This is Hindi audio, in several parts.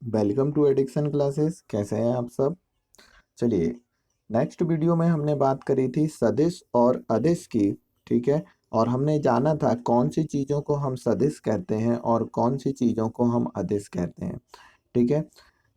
Welcome to addiction classes. कैसे हैं आप सब। चलिए, नेक्स्ट वीडियो में हमने बात करी थी सदिश और अदिश की। ठीक है। और हमने जाना था कौन सी चीज़ों को हम सदिश कहते हैं और कौन सी चीज़ों को हम अदिश कहते हैं। ठीक है।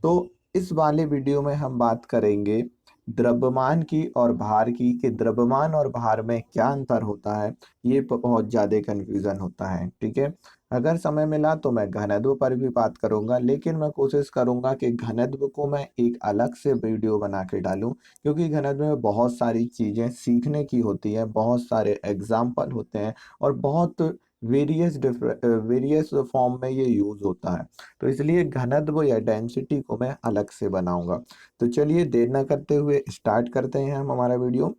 तो इस वाले वीडियो में हम बात करेंगे द्रव्यमान की और भार की, कि द्रव्यमान और भार में क्या अंतर होता है। ये बहुत ज़्यादा कन्फ्यूज़न होता है। ठीक है। अगर समय मिला तो मैं घनत्व पर भी बात करूंगा, लेकिन मैं कोशिश करूंगा कि घनत्व को मैं एक अलग से वीडियो बना के डालूं, क्योंकि घनत्व में बहुत सारी चीज़ें सीखने की होती हैं, बहुत सारे एग्जाम्पल होते हैं और बहुत वेरियस फॉर्म में ये यूज़ होता है। तो इसलिए घनत्व या डेंसिटी को मैं अलग से बनाऊंगा। तो चलिए देर न करते हुए स्टार्ट करते हैं हम हमारा वीडियो।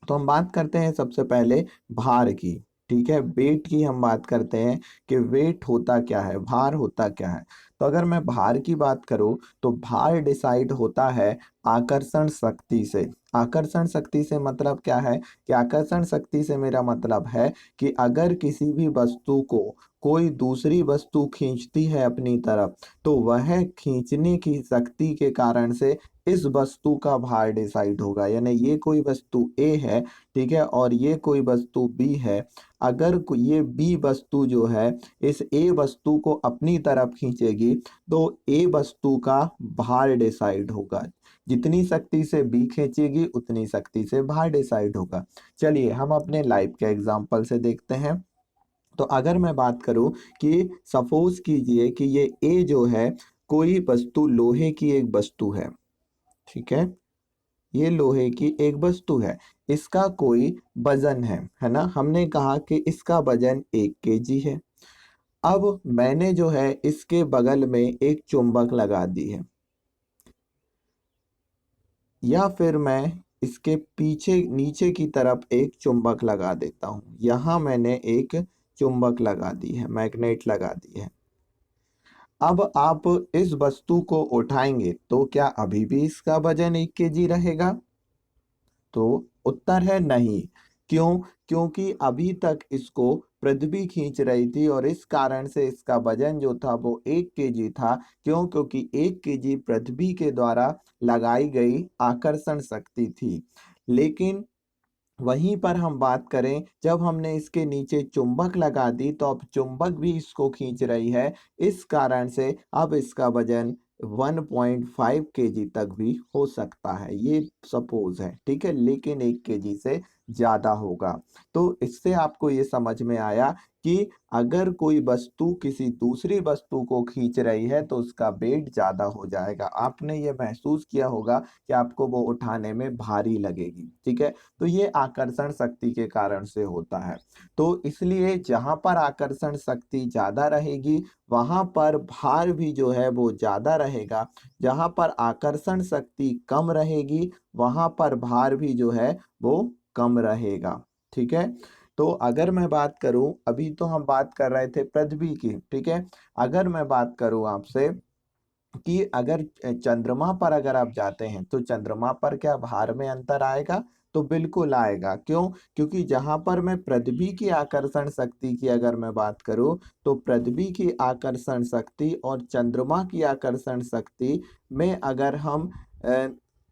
तो हम बात करते हैं सबसे पहले भार की। ठीक है, वेट की हम बात करते हैं कि वेट होता क्या है, भार होता क्या है। तो अगर मैं भार की बात करूं तो भार डिसाइड होता है आकर्षण शक्ति से। आकर्षण शक्ति से मतलब क्या है कि आकर्षण शक्ति से मेरा मतलब है कि अगर किसी भी वस्तु को कोई दूसरी वस्तु खींचती है अपनी तरफ, तो वह खींचने की शक्ति के कारण से इस वस्तु का भार डिसाइड होगा। यानी ये कोई वस्तु ए है, ठीक है, और ये कोई वस्तु बी है। अगर ये बी वस्तु जो है इस ए वस्तु को अपनी तरफ खींचेगी, तो ए वस्तु का भार डिसाइड होगा। जितनी शक्ति से बी खींचेगी उतनी शक्ति से भार डिसाइड होगा। चलिए हम अपने लाइफ के एग्जांपल से देखते हैं। तो अगर मैं बात करूं कि सपोज कीजिए कि ये ए जो है कोई वस्तु लोहे की एक वस्तु है। ठीक है, ये लोहे की एक वस्तु है, इसका कोई वजन है ना। हमने कहा कि इसका वजन 1 kg है। अब मैंने जो है इसके बगल में एक चुंबक लगा दी है, या फिर मैं इसके पीछे नीचे की तरफ एक चुंबक लगा देता हूं। यहां मैंने एक चुंबक लगा दी है, मैग्नेट लगा दी है। अब आप इस वस्तु को उठाएंगे तो क्या अभी भी इसका वजन 1 kg रहेगा? तो उत्तर है नहीं। क्यों? क्योंकि अभी तक इसको पृथ्वी खींच रही थी और इस कारण से इसका वजन जो था वो 1 kg था। क्यों? क्योंकि 1 kg पृथ्वी के द्वारा लगाई गई आकर्षण शक्ति थी। लेकिन वहीं पर हम बात करें, जब हमने इसके नीचे चुंबक लगा दी तो अब चुंबक भी इसको खींच रही है। इस कारण से अब इसका वजन 1.5 kg तक भी हो सकता है, ये सपोज है। ठीक है, लेकिन 1 kg से ज्यादा होगा। तो इससे आपको ये समझ में आया कि अगर कोई वस्तु किसी दूसरी वस्तु को खींच रही है तो उसका वेट ज्यादा हो जाएगा। आपने ये महसूस किया होगा कि आपको वो उठाने में भारी लगेगी। ठीक है, तो ये आकर्षण शक्ति के कारण से होता है। तो इसलिए जहां पर आकर्षण शक्ति ज्यादा रहेगी वहां पर भार भी जो है वो ज्यादा रहेगा। जहां पर आकर्षण शक्ति कम रहेगी वहां पर भार भी जो है वो कम रहेगा। ठीक है। तो अगर मैं बात करूं, अभी तो हम बात कर रहे थे पृथ्वी की। ठीक है, अगर मैं बात करूं आपसे कि अगर चंद्रमा पर अगर आप जाते हैं तो चंद्रमा पर क्या भार में अंतर आएगा? तो बिल्कुल आएगा। क्यों? क्योंकि जहां पर मैं पृथ्वी की आकर्षण शक्ति की अगर मैं बात करूं, तो पृथ्वी की आकर्षण शक्ति और चंद्रमा की आकर्षण शक्ति में अगर हम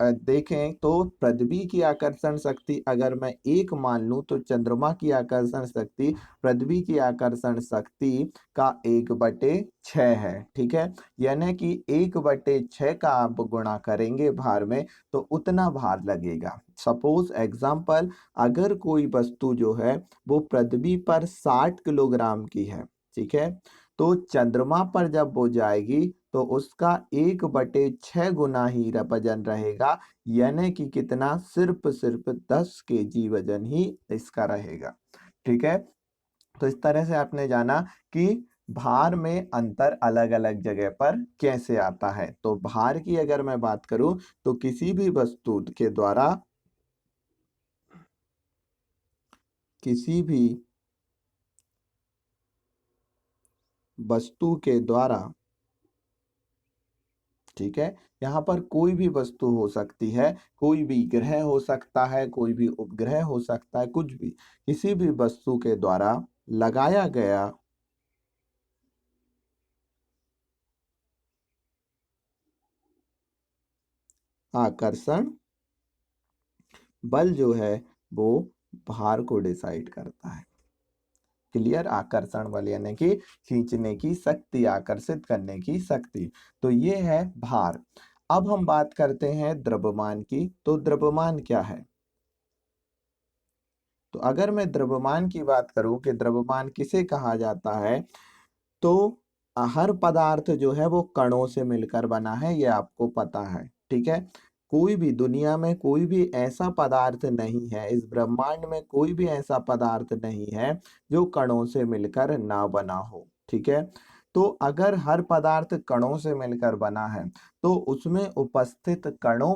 देखें तो पृथ्वी की आकर्षण शक्ति अगर मैं 1 मान लूं तो चंद्रमा की आकर्षण शक्ति पृथ्वी की आकर्षण शक्ति का 1/6 है। ठीक है, यानी कि 1/6 का आप गुणा करेंगे भार में तो उतना भार लगेगा। सपोज एग्जाम्पल, अगर कोई वस्तु जो है वो पृथ्वी पर 60 किलोग्राम की है, ठीक है, तो चंद्रमा पर जब वो जाएगी तो उसका 1/6 गुना ही वजन रहेगा। यानी कि कितना? सिर्फ 10 kg वजन ही इसका रहेगा। ठीक है, तो इस तरह से आपने जाना कि भार में अंतर अलग अलग जगह पर कैसे आता है। तो भार की अगर मैं बात करूं तो किसी भी वस्तु के द्वारा, ठीक है, यहाँ पर कोई भी वस्तु हो सकती है, कोई भी ग्रह हो सकता है, कोई भी उपग्रह हो सकता है, कुछ भी, किसी भी वस्तु के द्वारा लगाया गया आकर्षण बल जो है वो भार को डिसाइड करता है। क्लियर? आकर्षण बल यानी कि खींचने की शक्ति, आकर्षित करने की शक्ति। तो ये है भार। अब हम बात करते हैं द्रव्यमान की। तो द्रव्यमान क्या है? तो अगर मैं द्रव्यमान की बात करूं कि द्रव्यमान किसे कहा जाता है, तो हर पदार्थ जो है वो कणों से मिलकर बना है, ये आपको पता है। ठीक है? कोई भी दुनिया में कोई भी ऐसा पदार्थ नहीं है, इस ब्रह्मांड में कोई भी ऐसा पदार्थ नहीं है जो कणों से मिलकर ना बना हो। ठीक है? तो अगर हर पदार्थ कणों से मिलकर बना है तो उसमें उपस्थित कणों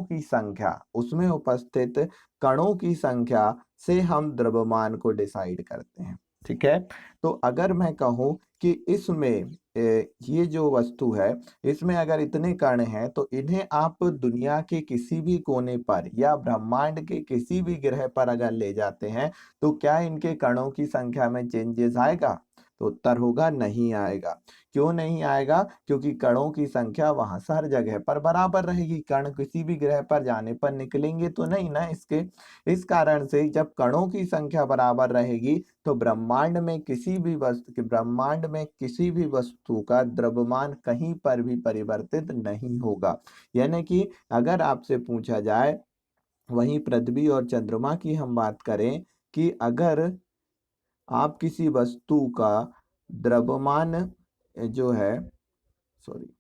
की संख्या से हम द्रव्यमान को डिसाइड करते हैं। ठीक है? तो अगर मैं कहूं कि इसमें ये जो वस्तु है, इसमें अगर इतने कण हैं तो इन्हें आप दुनिया के किसी भी कोने पर या ब्रह्मांड के किसी भी ग्रह पर अगर ले जाते हैं तो क्या इनके कणों की संख्या में चेंजेस आएगा? तो उत्तर होगा नहीं आएगा। क्यों नहीं आएगा? क्योंकि कणों की संख्या वहां हर जगह पर बराबर रहेगी। कण किसी भी ग्रह पर जाने पर निकलेंगे तो नहीं ना इसके। इस कारण से जब कणों की संख्या बराबर रहेगी तो ब्रह्मांड में किसी भी वस्तु का द्रव्यमान कहीं पर भी परिवर्तित नहीं होगा। यानी कि अगर आपसे पूछा जाए, वहीं पृथ्वी और चंद्रमा की हम बात करें कि अगर आप किसी वस्तु का द्रव्यमान जो है, सॉरी,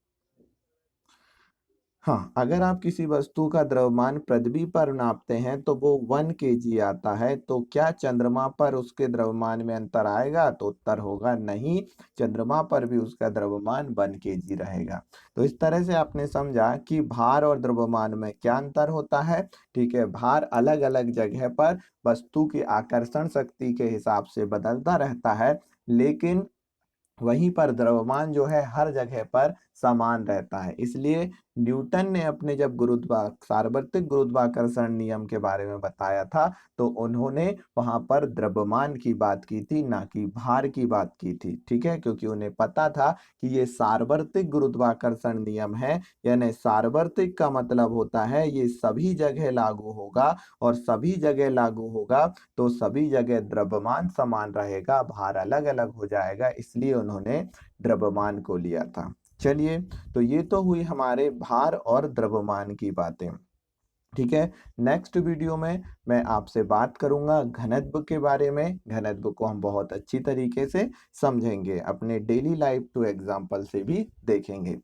हाँ, अगर आप किसी वस्तु का द्रव्यमान पृथ्वी पर नापते हैं तो वो 1 kg आता है, तो क्या चंद्रमा पर उसके द्रव्यमान में अंतर आएगा? तो उत्तर होगा नहीं, चंद्रमा पर भी उसका द्रव्यमान 1 kg रहेगा। तो इस तरह से आपने समझा कि भार और द्रव्यमान में क्या अंतर होता है। ठीक है? भार अलग अलग जगह पर वस्तु की आकर्षण शक्ति के हिसाब से बदलता रहता है, लेकिन वहीं पर द्रव्यमान जो है हर जगह पर समान रहता है। इसलिए न्यूटन ने अपने जब सार्वत्रिक गुरुत्वाकर्षण नियम के बारे में बताया था तो उन्होंने वहां पर द्रव्यमान की बात की थी, ना कि भार की बात की थी। ठीक है? क्योंकि उन्हें पता था कि ये सार्वत्रिक गुरुत्वाकर्षण नियम है, यानी सार्वत्रिक का मतलब होता है ये सभी जगह लागू होगा, और सभी जगह लागू होगा तो सभी जगह द्रव्यमान समान रहेगा, भार अलग अलग हो जाएगा। इसलिए उन्होंने द्रव्यमान को लिया था। चलिए, तो ये तो हुई हमारे भार और द्रव्यमान की बातें। ठीक है? नेक्स्ट वीडियो में मैं आपसे बात करूंगा घनत्व के बारे में। घनत्व को हम बहुत अच्छी तरीके से समझेंगे, अपने डेली लाइफ टू एग्जाम्पल से भी देखेंगे।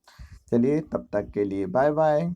चलिए, तब तक के लिए बाय बाय।